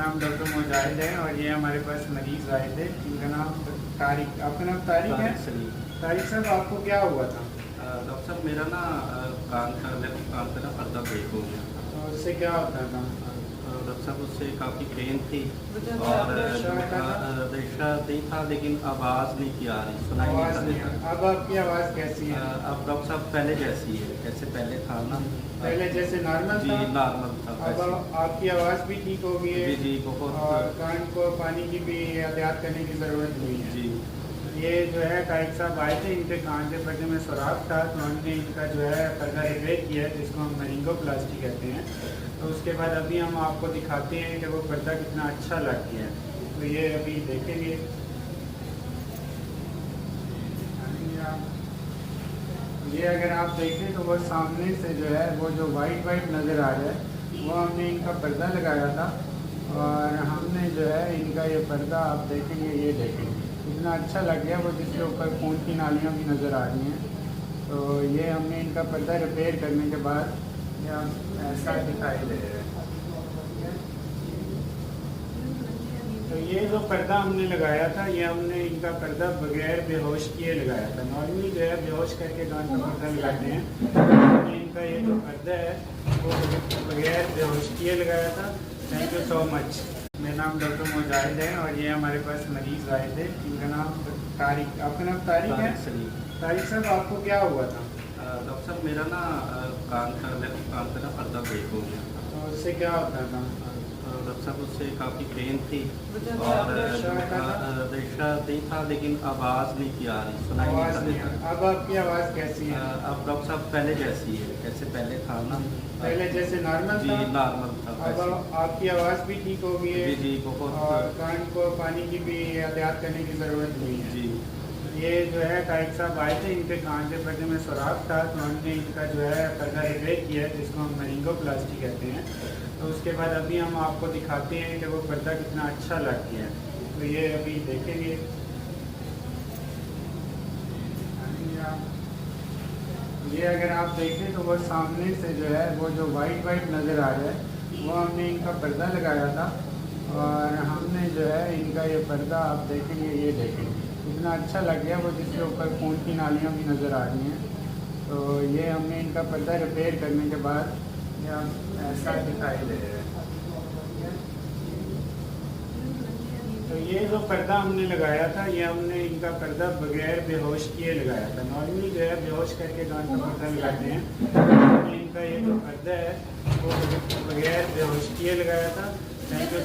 नाम डॉक्टर मुजाहिद है और ये हमारे पास मरीज आए थे। इनका नाम तारिक, आपका नाम तारिक है? तारिक साहब, आपको क्या हुआ था? डॉक्टर साहब मेरा ना कान का लेफ्ट कान पे ना पर्दा ब्रेक हो गया। तो उससे क्या होता था? डॉक्टर साहब उससे काफ़ी पेन थी और रेशा नहीं था, लेकिन आवाज़ नहीं की आ रही, सुनाई आवाज़ नहीं नहीं था। आ- अब आपकी आवाज़ कैसी है? अब डॉक्टर साहब पहले जैसी है, जैसे पहले था ना। पहले जैसे नॉर्मल जी था? नॉर्मल था अब वैसे। आपकी आवाज़ भी ठीक हो गई है? जी जी बहुत। और कान को पानी की भी एहतियात करने की ज़रूरत नहीं है? जी ये जो है तारिक साहब आए थे, इनके कान के पर्दे में सुराख था, तो हमने इनका जो है पर्दा रिपेयर किया है, जिसको हम मेरिंगोप्लास्टी कहते हैं। तो उसके बाद अभी हम आपको दिखाते हैं कि वो पर्दा कितना अच्छा लग गया है। तो ये अभी देखेंगे। ये अगर आप देखें तो वो सामने से जो है वो जो वाइट वाइट नज़र आ रहा है, वो हमने इनका पर्दा लगाया था। और हमने जो है इनका ये पर्दा आप देखेंगे, ये देखेंगे इतना अच्छा लग गया वो, जिसके ऊपर खून की नालियाँ भी नज़र आ रही हैं। तो ये हमने इनका पर्दा रिपेयर करने के बाद ये ऐसा दिखाई दे रहा है। तो ये जो पर्दा हमने लगाया था, ये हमने इनका पर्दा बगैर बेहोश किए लगाया था। नॉर्मली जो है बेहोश करके कान का पर्दा लगाते हैं, हमने इनका ये जो पर्दा है वो बगैर बेहोश किए लगाया था। Thank you so much. मेरा नाम डॉक्टर मुजाहिद है और ये हमारे पास मरीज आए थे। इनका नाम तारिक, आपका नाम तारिक है? तारिक साहब, आपको क्या हुआ था? डॉक्टर साहब मेरा ना कान का लेफ्ट कान पे ना पर्दा ब्रेक हो गया। तो उससे क्या होता था? डॉक्टर साहब उससे काफ़ी पेन थी और रेशा नहीं था, लेकिन आवाज़ नहीं की आ रही, सुनाई आवाज़ नहीं नहीं था। आ- अब आपकी आवाज़ कैसी है? अब डॉक्टर साहब पहले जैसी है, जैसे पहले था ना। पहले जैसे नॉर्मल जी था? नॉर्मल था अब वैसे। आपकी आवाज़ भी ठीक हो गई है? जी जी बहुत। और कान को पानी की भी एहतियात करने की ज़रूरत नहीं है? जी ये जो है तारिक साहब आए थे, इनके कान के पर्दे में सुराख था, तो हमने इनका जो है पर्दा रिपेयर किया है, जिसको हम मेरिंगोप्लास्टी कहते हैं। तो उसके बाद अभी हम आपको दिखाते हैं कि वो पर्दा कितना अच्छा लग गया है। तो ये अभी देखेंगे। ये अगर आप देखें तो वो सामने से जो है वो जो वाइट वाइट नज़र आ रहा है, वो हमने इनका पर्दा लगाया था। और हमने जो है इनका ये पर्दा आप देखेंगे, ये देखेंगे इतना अच्छा लग गया वो, जिसके ऊपर खून की नालियाँ भी नज़र आ रही हैं। तो ये हमने इनका पर्दा रिपेयर करने के बाद ये ऐसा दिखाई दे रहा है। तो ये जो पर्दा हमने लगाया था, ये हमने इनका पर्दा बगैर बेहोश किए लगाया था। नॉर्मली जो है बेहोश करके कान का पर्दा लगाते हैं, हमने इनका ये जो पर्दा है वो बगैर बेहोश किए लगाया था। Thank you.